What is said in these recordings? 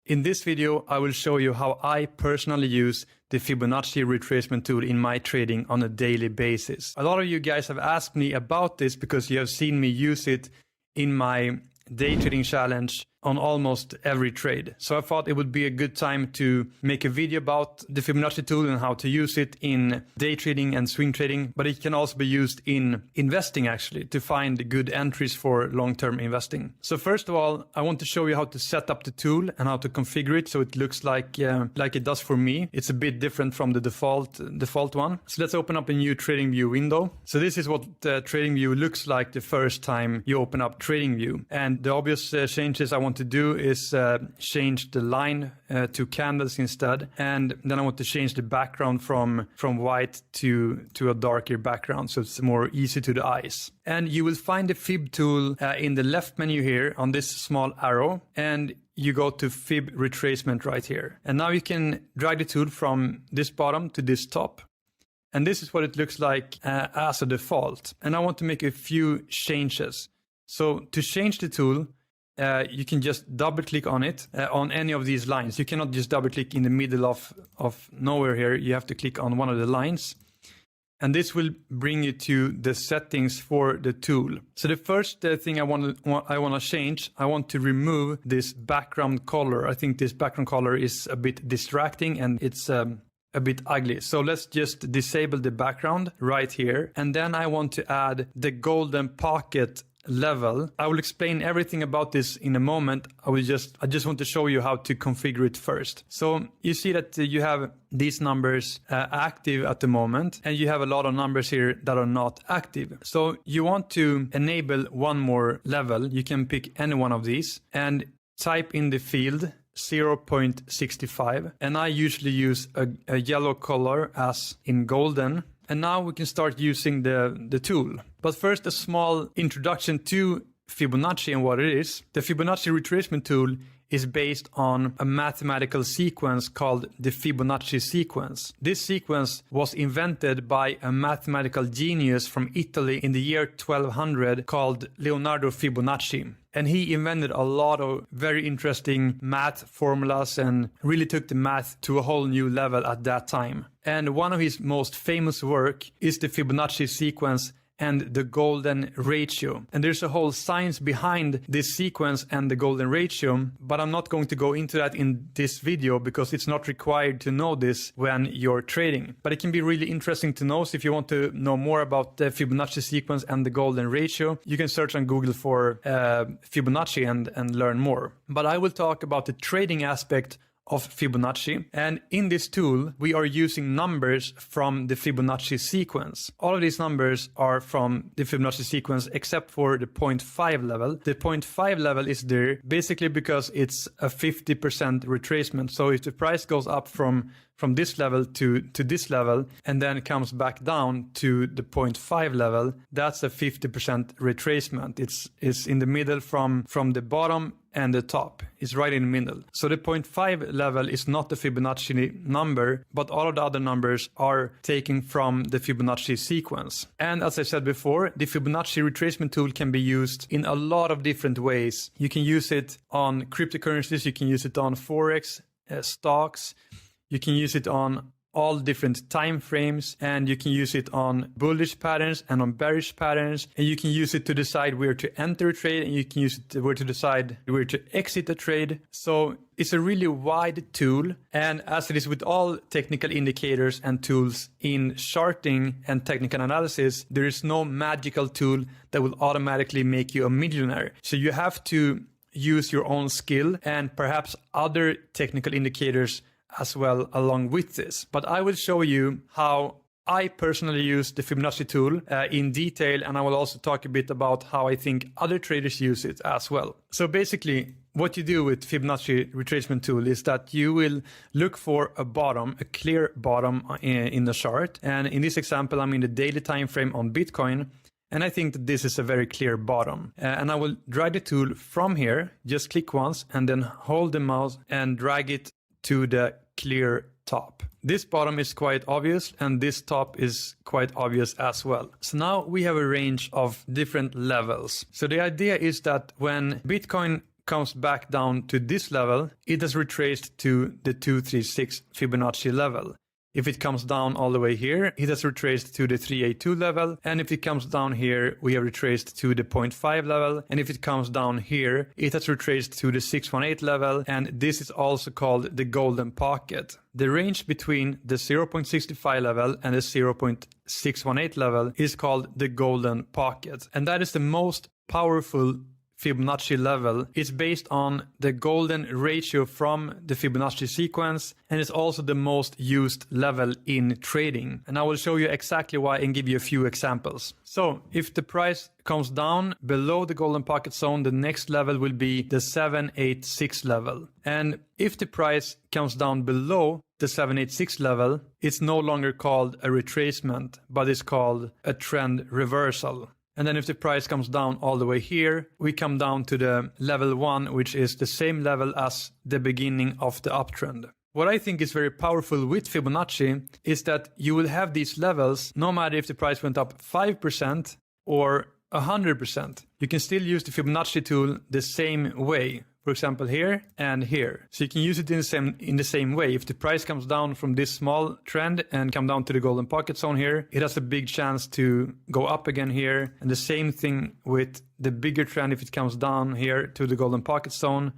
In this video, I will show you how I personally use the Fibonacci retracement tool in my trading on a daily basis. A lot of you guys have asked me about this because you have seen me use it in my day trading challenge on almost every trade. So I thought it would be a good time to make a video about the Fibonacci tool and how to use it in day trading and swing trading, but it can also be used in investing actually to find good entries for long-term investing. So first of all, I want to show you how to set up the tool and how to configure it so it looks like it does for me. It's a bit different from the default one. So let's open up a new TradingView window. So this is what the TradingView looks like the first time you open up TradingView. And the obvious changes I want to do is change the line to candles instead, and then I want to change the background from white to a darker background so it's more easy to the eyes. And you will find the Fib tool in the left menu here on this small arrow, and you go to Fib retracement right here. And now you can drag the tool from this bottom to this top. And this is what it looks like as a default. And I want to make a few changes. So to change the tool, you can just double click on it on any of these lines. You cannot just double click in the middle of nowhere here. You have to click on one of the lines. And this will bring you to the settings for the tool. So the first thing I want to change, I want to remove this background color. I think this background color is a bit distracting and it's a bit ugly. So let's just disable the background right here. And then I want to add the golden pocket level. I will explain everything about this in a moment. I just want to show you how to configure it first. So you see that you have these numbers active at the moment, and you have a lot of numbers here that are not active. So you want to enable one more level. You can pick any one of these and type in the field 0.65, and I usually use a yellow color as in golden. And now we can start using the tool. But first, a small introduction to Fibonacci and what it is. The Fibonacci retracement tool is based on a mathematical sequence called the Fibonacci sequence. This sequence was invented by a mathematical genius from Italy in the year 1200 called Leonardo Fibonacci. And he invented a lot of very interesting math formulas and really took the math to a whole new level at that time. And one of his most famous work is the Fibonacci sequence and the golden ratio. And there's a whole science behind this sequence and the golden ratio, but I'm not going to go into that in this video because it's not required to know this when you're trading. But it can be really interesting to know. So if you want to know more about the Fibonacci sequence and the golden ratio, you can search on Google for Fibonacci and learn more. But I will talk about the trading aspect of Fibonacci, and in this tool we are using numbers from the Fibonacci sequence. All of these numbers are from the Fibonacci sequence except for the 0.5 level. The 0.5 level is there basically because it's a 50% retracement. So if the price goes up from this level to this level and then comes back down to the 0.5 level, that's a 50% retracement. It's in the middle from the bottom and the top. It's right in the middle. So the 0.5 level is not the Fibonacci number, but all of the other numbers are taken from the Fibonacci sequence. And as I said before, the Fibonacci retracement tool can be used in a lot of different ways. You can use it on cryptocurrencies, you can use it on Forex, stocks, you can use it on all different time frames, and you can use it on bullish patterns and on bearish patterns, and you can use it to decide where to enter a trade, and you can use it where to decide where to exit a trade. So it's a really wide tool, and as it is with all technical indicators and tools in charting and technical analysis, there is no magical tool that will automatically make you a millionaire. So you have to use your own skill and perhaps other technical indicators as well along with this. But I will show you how I personally use the Fibonacci tool in detail, and I will also talk a bit about how I think other traders use it as well. So basically, what you do with Fibonacci retracement tool is that you will look for a bottom, a clear bottom in the chart. And in this example, I'm in the daily time frame on Bitcoin. And I think that this is a very clear bottom. And I will drag the tool from here, just click once and then hold the mouse and drag it to the clear top. This bottom is quite obvious and this top is quite obvious as well. So now we have a range of different levels. So the idea is that when Bitcoin comes back down to this level, it has retraced to the 236 Fibonacci level. If it comes down all the way here, it has retraced to the 382 level. And if it comes down here, we have retraced to the 0.5 level. And if it comes down here, it has retraced to the 618 level. And this is also called the golden pocket. The range between the 0.65 level and the 0.618 level is called the golden pocket. And that is the most powerful Fibonacci level. It's based on the golden ratio from the Fibonacci sequence, and it's also the most used level in trading. And I will show you exactly why and give you a few examples. So if the price comes down below the golden pocket zone, the next level will be the 786 level. And if the price comes down below the 786 level, it's no longer called a retracement, but it's called a trend reversal. And then if the price comes down all the way here, we come down to the level 1, which is the same level as the beginning of the uptrend. What I think is very powerful with Fibonacci is that you will have these levels no matter if the price went up 5% or 100%. You can still use the Fibonacci tool the same way. For example, here and here. So you can use it in the same way. If the price comes down from this small trend and come down to the golden pocket zone here, it has a big chance to go up again here. And the same thing with the bigger trend if it comes down here to the golden pocket zone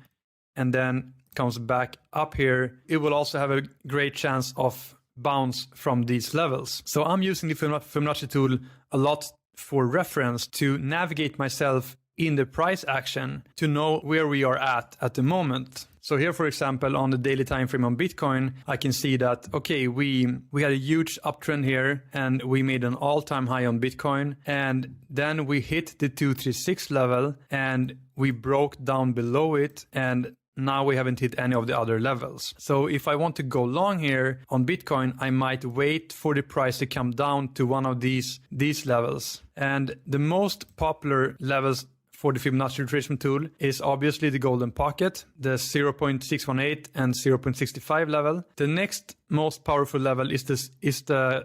and then comes back up here. It will also have a great chance of bounce from these levels. So I'm using the Fibonacci tool a lot for reference to navigate myself in the price action to know where we are at the moment. So here, for example, on the daily time frame on Bitcoin, I can see that, okay, we had a huge uptrend here and we made an all-time high on Bitcoin. And then we hit the 236 level and we broke down below it. And now we haven't hit any of the other levels. So if I want to go long here on Bitcoin, I might wait for the price to come down to one of these levels. And the most popular levels for the Fibonacci retracement tool is obviously the golden pocket, the 0.618 and 0.65 level. The next most powerful level is the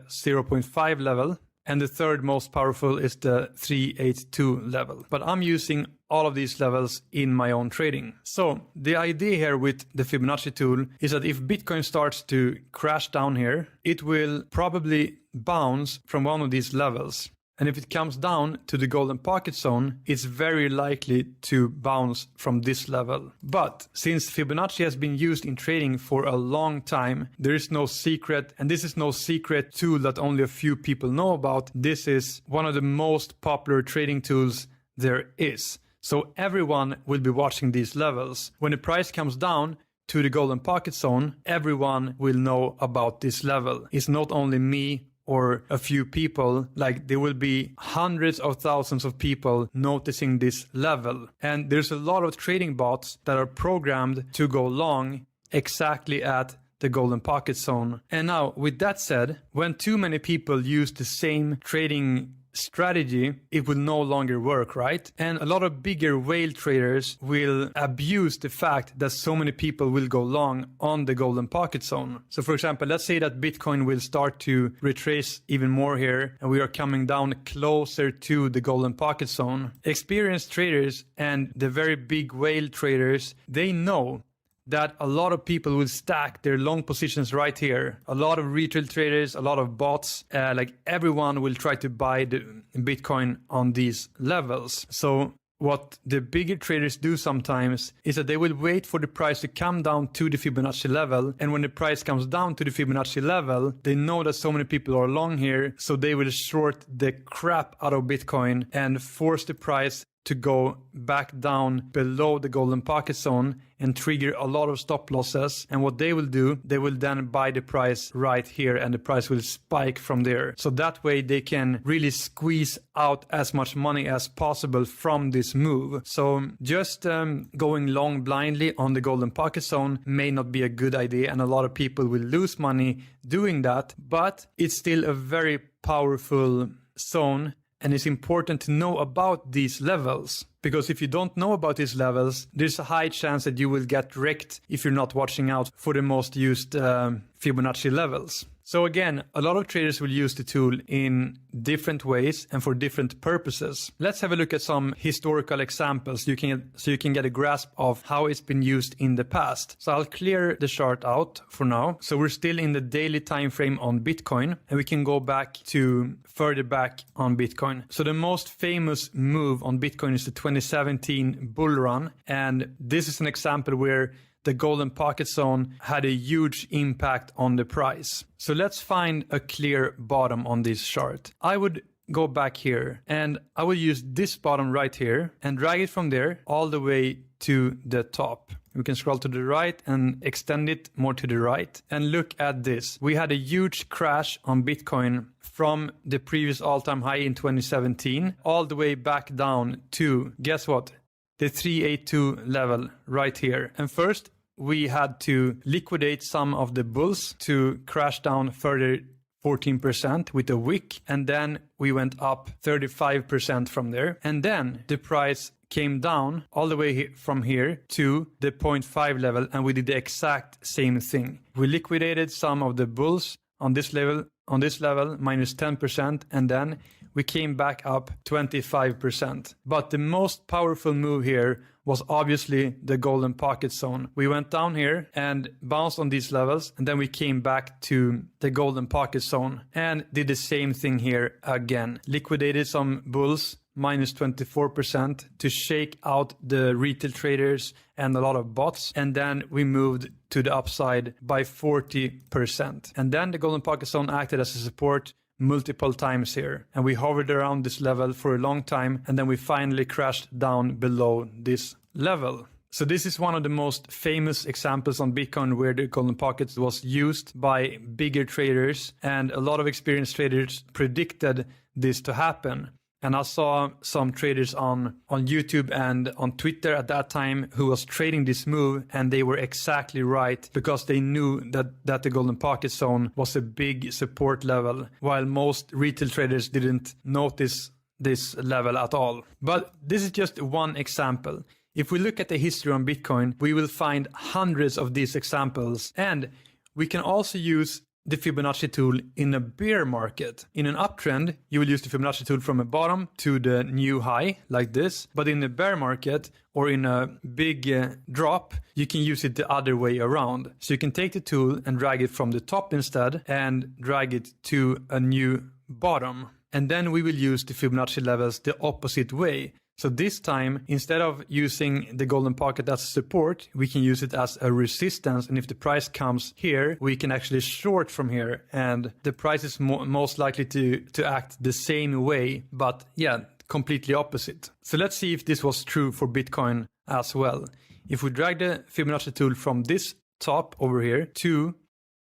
0.5 level. And the third most powerful is the 382 level. But I'm using all of these levels in my own trading. So the idea here with the Fibonacci tool is that if Bitcoin starts to crash down here, it will probably bounce from one of these levels. And if it comes down to the golden pocket zone, it's very likely to bounce from this level. But since Fibonacci has been used in trading for a long time, there is no secret, and this is no secret tool that only a few people know about. This is one of the most popular trading tools there is. So everyone will be watching these levels. When the price comes down to the golden pocket zone, everyone will know about this level. It's not only me or a few people, like there will be hundreds of thousands of people noticing this level. And there's a lot of trading bots that are programmed to go long exactly at the golden pocket zone. And now, with that said, when too many people use the same trading strategy, it will no longer work, right? And a lot of bigger whale traders will abuse the fact that so many people will go long on the golden pocket zone. So for example, let's say that Bitcoin will start to retrace even more here and we are coming down closer to the golden pocket zone. Experienced traders and the very big whale traders, they know that a lot of people will stack their long positions right here. A lot of retail traders, a lot of bots, like everyone will try to buy the Bitcoin on these levels. So what the bigger traders do sometimes is that they will wait for the price to come down to the Fibonacci level. And when the price comes down to the Fibonacci level, they know that so many people are long here. So they will short the crap out of Bitcoin and force the price to go back down below the golden pocket zone and trigger a lot of stop losses. And what they will do, they will then buy the price right here and the price will spike from there. So that way they can really squeeze out as much money as possible from this move. So just going long blindly on the golden pocket zone may not be a good idea, and a lot of people will lose money doing that, but it's still a very powerful zone. And it's important to know about these levels, because if you don't know about these levels, there's a high chance that you will get wrecked if you're not watching out for the most used Fibonacci levels. So again, a lot of traders will use the tool in different ways and for different purposes. Let's have a look at some historical examples so you can get a grasp of how it's been used in the past. So I'll clear the chart out for now. So we're still in the daily time frame on Bitcoin, and we can go back to further back on Bitcoin. So the most famous move on Bitcoin is the 2017 bull run, and this is an example where the golden pocket zone had a huge impact on the price. So let's find a clear bottom on this chart. I would go back here and I will use this bottom right here and drag it from there all the way to the top. We can scroll to the right and extend it more to the right. And look at this. We had a huge crash on Bitcoin from the previous all-time high in 2017 all the way back down to, guess what? The 382 level right here. And first we had to liquidate some of the bulls to crash down further 14% with a wick, and then we went up 35% from there. And then the price came down all the way from here to the 0.5 level, and we did the exact same thing. We liquidated some of the bulls on this level minus 10%, and then we came back up 25%. But the most powerful move here was obviously the golden pocket zone. We went down here and bounced on these levels, and then we came back to the golden pocket zone and did the same thing here again. Liquidated some bulls minus 24% to shake out the retail traders and a lot of bots, and then we moved to the upside by 40%. And then the golden pocket zone acted as a support multiple times here, and we hovered around this level for a long time, and then we finally crashed down below this level. So this is one of the most famous examples on Bitcoin where the golden pocket was used by bigger traders, and a lot of experienced traders predicted this to happen. And I saw some traders on YouTube and on Twitter at that time who was trading this move, and they were exactly right because they knew that the golden pocket zone was a big support level, while most retail traders didn't notice this level at all. But this is just one example. If we look at the history on Bitcoin, we will find hundreds of these examples, and we can also use the Fibonacci tool in a bear market. In an uptrend, you will use the Fibonacci tool from a bottom to the new high like this. But in a bear market or in a big drop, you can use it the other way around. So you can take the tool and drag it from the top instead and drag it to a new bottom. And then we will use the Fibonacci levels the opposite way. So this time, instead of using the golden pocket as support, we can use it as a resistance. And if the price comes here, we can actually short from here. And the price is most likely to act the same way, but yeah, completely opposite. So let's see if this was true for Bitcoin as well. If we drag the Fibonacci tool from this top over here to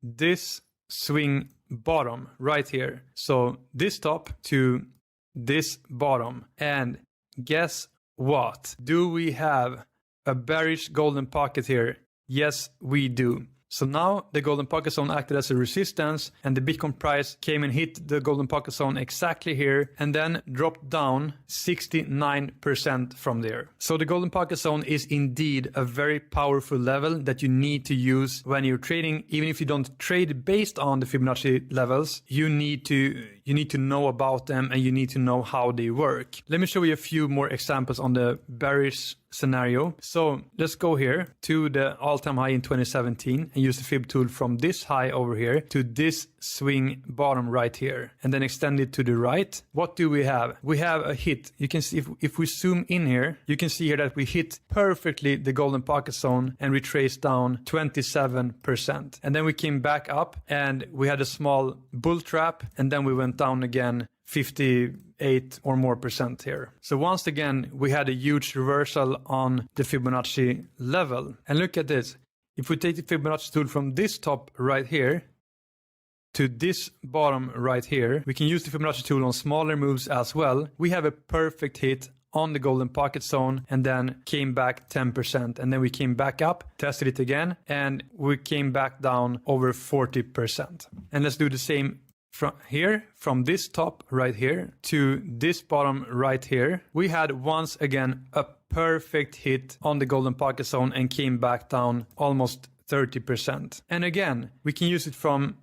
this swing bottom right here. So this top to this bottom, and guess what? Do we have a bearish golden pocket here? Yes, we do. So now the golden pocket zone acted as a resistance, and the Bitcoin price came and hit the golden pocket zone exactly here and then dropped down 69% from there. So the golden pocket zone is indeed a very powerful level that you need to use when you're trading. Even if you don't trade based on the Fibonacci levels, you need to know about them, and you need to know how they work. Let me show you a few more examples on the bearish scenario. So let's go here to the all-time high in 2017 and use the Fib tool from this high over here to this swing bottom right here, and then extend it to the right. What do we have? We have a hit. You can see if we zoom in here, you can see here that we hit perfectly the golden pocket zone and retraced down 27%. And then we came back up and we had a small bull trap, and then we went down again 58 or more percent here. So once again, we had a huge reversal on the Fibonacci level. And look at this. If we take the Fibonacci tool from this top right here to this bottom right here, we can use the Fibonacci tool on smaller moves as well. We have a perfect hit on the golden pocket zone, and then came back 10%. And then we came back up, tested it again, and we came back down over 40%. And let's do the same from this top right here to this bottom right here. We had once again a perfect hit on the golden pocket zone and came back down almost 30%. And again, we can use it from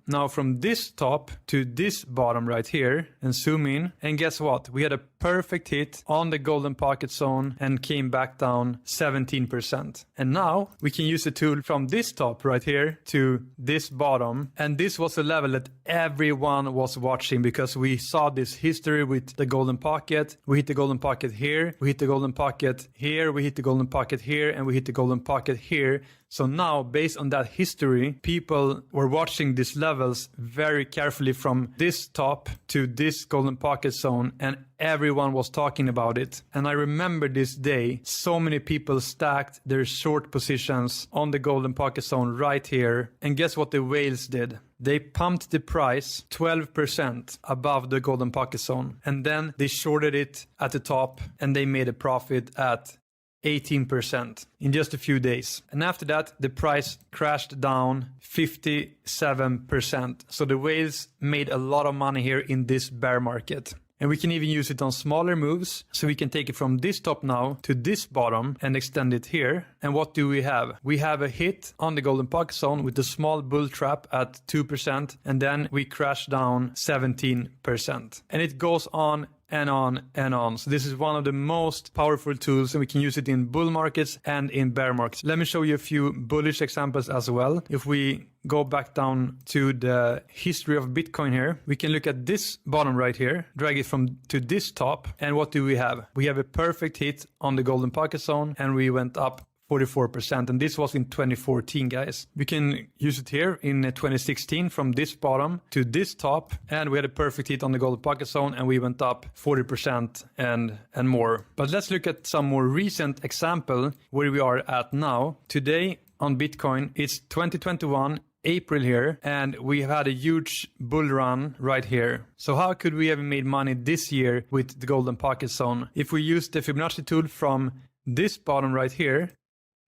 this top to this bottom right here and zoom in. And guess what? We had a perfect hit on the golden pocket zone and came back down 17%. And now we can use the tool from this top right here to this bottom. And this was a level that everyone was watching because we saw this history with the golden pocket. We hit the golden pocket here, we hit the golden pocket here, we hit the golden pocket here, and we hit the golden pocket here. So now, based on that history, people were watching these levels very carefully from this top to this golden pocket zone, and everyone was talking about it. And I remember this day, so many people stacked their short positions on the golden pocket zone right here. And guess what the whales did? They pumped the price 12% above the golden pocket zone. And then they shorted it at the top and they made a profit at 18% in just a few days. And after that, the price crashed down 57%. So the whales made a lot of money here in this bear market. And we can even use it on smaller moves. So we can take it from this top now to this bottom and extend it here. And what do we have? We have a hit on the golden pocket zone with a small bull trap at 2%. And then we crash down 17%. And it goes on and on and on. So this is one of the most powerful tools, and we can use it in bull markets and in bear markets. Let me show you a few bullish examples as well. If we go back down to the history of Bitcoin here, we can look at this bottom right here, drag it to this top, and what do we have? We have a perfect hit on the golden pocket zone, and we went up 44%, and this was in 2014, guys. We can use it here in 2016 from this bottom to this top, and we had a perfect hit on the golden pocket zone, and we went up 40% and more. But let's look at some more recent example where we are at now. Today on Bitcoin, it's 2021. April here, and we had a huge bull run right here. So how could we have made money this year with the golden pocket zone? If we use the Fibonacci tool from this bottom right here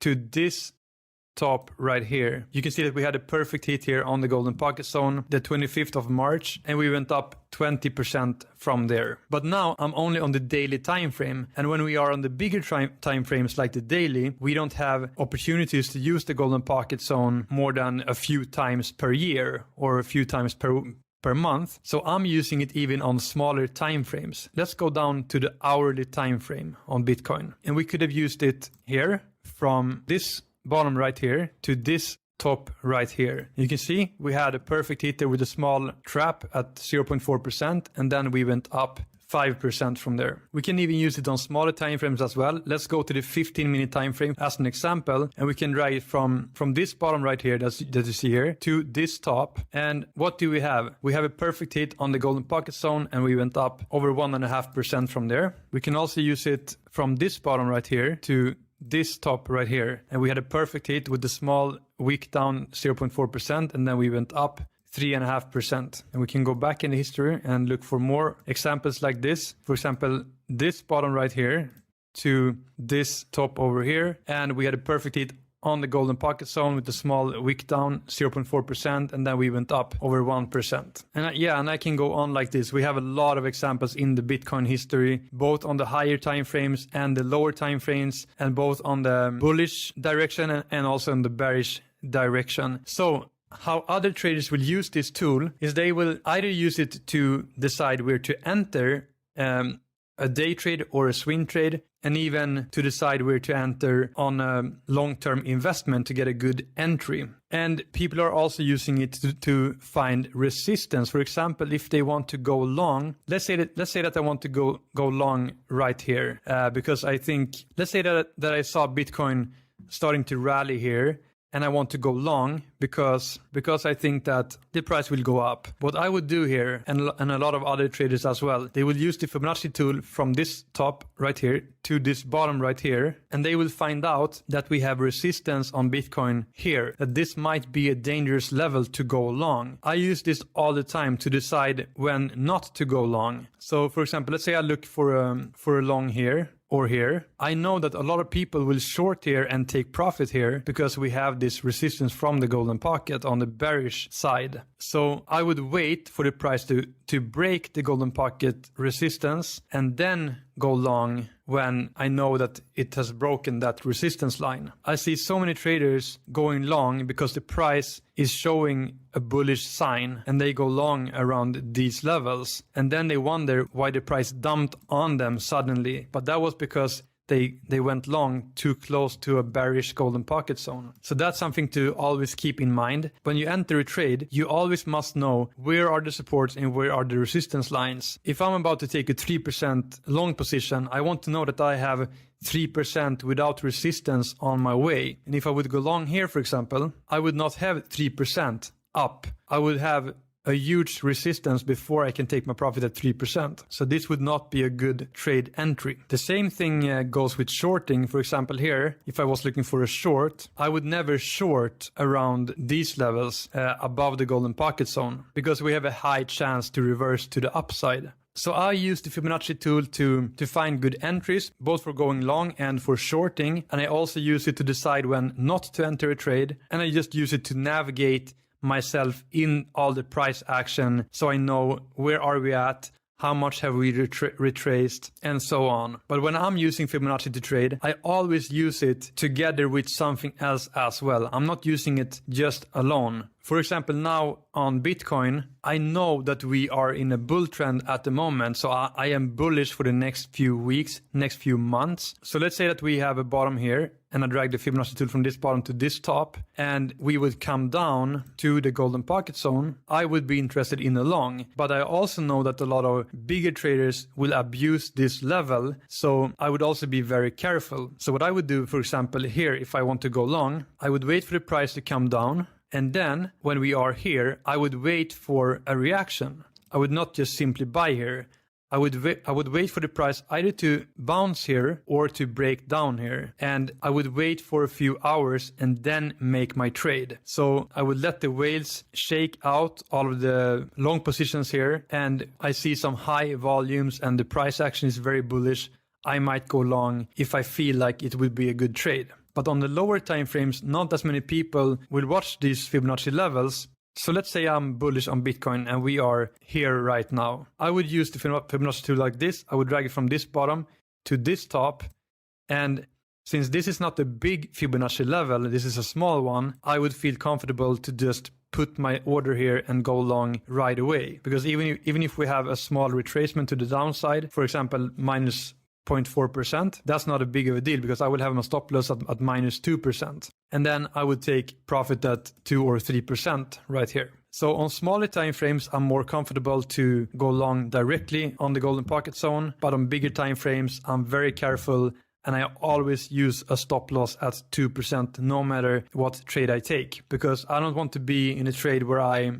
to this top right here, you can see that we had a perfect hit here on the golden pocket zone the 25th of March, and we went up 20% from there. But now I'm only on the daily time frame, and when we are on the bigger time frames like the daily, we don't have opportunities to use the golden pocket zone more than a few times per year or a few times per month. So I'm using it even on smaller time frames. Let's go down to the hourly time frame on Bitcoin, and we could have used it here from this bottom right here to this top right here. You can see we had a perfect hit there with a small trap at 0.4%, and then we went up 5% from there. We can even use it on smaller time frames as well. Let's go to the 15-minute time frame as an example, and we can drag it from this bottom right here that you see here to this top. And what do we have? We have a perfect hit on the golden pocket zone, and we went up over 1.5% from there. We can also use it from this bottom right here to this top right here, and we had a perfect hit with the small wick down 0.4%, and then we went up 3.5%. And we can go back in the history and look for more examples like this. For example, this bottom right here to this top over here, and we had a perfect hit on the golden pocket zone with the small wick down 0.4%, and then we went up over 1%. And I can go on like this. We have a lot of examples in the Bitcoin history, both on the higher time frames and the lower time frames, and both on the bullish direction and also in the bearish direction. So how other traders will use this tool is they will either use it to decide where to enter a day trade or a swing trade, and even to decide where to enter on a long-term investment to get a good entry. And people are also using it to find resistance. For example, if they want to go long, let's say that I want to go long right here, because I think, let's say that I saw Bitcoin starting to rally here, and I want to go long because I think that the price will go up. What I would do here, and a lot of other traders as well, they will use the Fibonacci tool from this top right here to this bottom right here, and they will find out that we have resistance on Bitcoin here, that this might be a dangerous level to go long. I use this all the time to decide when not to go long. So for example, let's say I look for a long here, or here. I know that a lot of people will short here and take profit here because we have this resistance from the golden pocket on the bearish side. So I would wait for the price to break the golden pocket resistance and then go long when I know that it has broken that resistance line. I see so many traders going long because the price is showing a bullish sign and they go long around these levels. And then they wonder why the price dumped on them suddenly. But that was because they went long too close to a bearish golden pocket zone. So that's something to always keep in mind. When you enter a trade, you always must know where are the supports and where are the resistance lines. If I'm about to take a 3% long position, I want to know that I have 3% without resistance on my way. And if I would go long here, for example, I would not have 3% up. I would have a huge resistance before I can take my profit at 3%. So this would not be a good trade entry. The same thing goes with shorting. For example, here, if I was looking for a short, I would never short around these levels above the golden pocket zone because we have a high chance to reverse to the upside. So I use the Fibonacci tool to find good entries, both for going long and for shorting. And I also use it to decide when not to enter a trade. And I just use it to navigate myself in all the price action so I know where are we at, how much have we retraced, and so on. But when I'm using Fibonacci to trade, I always use it together with something else as well. I'm not using it just alone. For example, now on Bitcoin, I know that we are in a bull trend at the moment. So I am bullish for the next few weeks, next few months. So let's say that we have a bottom here and I drag the Fibonacci tool from this bottom to this top and we would come down to the golden pocket zone. I would be interested in a long, but I also know that a lot of bigger traders will abuse this level. So I would also be very careful. So what I would do, for example, here, if I want to go long, I would wait for the price to come down. And then when we are here, I would wait for a reaction. I would not just simply buy here. I would wait for the price either to bounce here or to break down here. And I would wait for a few hours and then make my trade. So I would let the whales shake out all of the long positions here. And I see some high volumes and the price action is very bullish. I might go long if I feel like it would be a good trade. But on the lower time frames, not as many people will watch these Fibonacci levels. So let's say I'm bullish on Bitcoin and we are here right now. I would use the Fibonacci tool like this. I would drag it from this bottom to this top. And since this is not a big Fibonacci level, this is a small one, I would feel comfortable to just put my order here and go long right away. Because even if we have a small retracement to the downside, for example, minus 0.4%, that's not a big of a deal because I will have my stop loss at minus 2%. And then I would take profit at 2 or 3% right here. So on smaller time frames, I'm more comfortable to go long directly on the golden pocket zone. But on bigger time frames, I'm very careful and I always use a stop loss at 2% no matter what trade I take. Because I don't want to be in a trade where I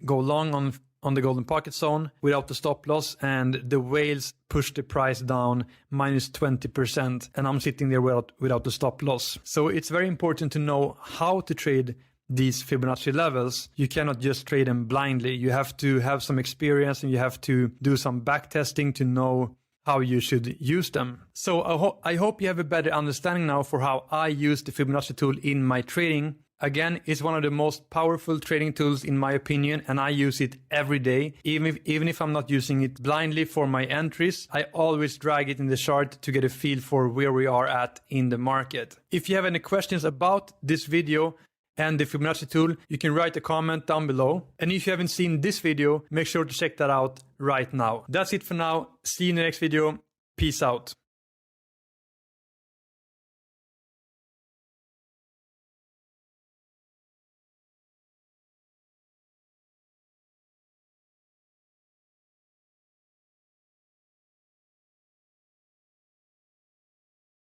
go long on the golden pocket zone without the stop loss and the whales push the price down minus 20% and I'm sitting there without the stop loss. So it's very important to know how to trade these Fibonacci levels. You cannot just trade them blindly. You have to have some experience and you have to do some back testing to know how you should use them. So I hope you have a better understanding now for how I use the Fibonacci tool in my trading. Again, it's one of the most powerful trading tools in my opinion, and I use it every day. Even if I'm not using it blindly for my entries, I always drag it in the chart to get a feel for where we are at in the market. If you have any questions about this video and the Fibonacci tool, you can write a comment down below. And if you haven't seen this video, make sure to check that out right now. That's it for now. See you in the next video. Peace out.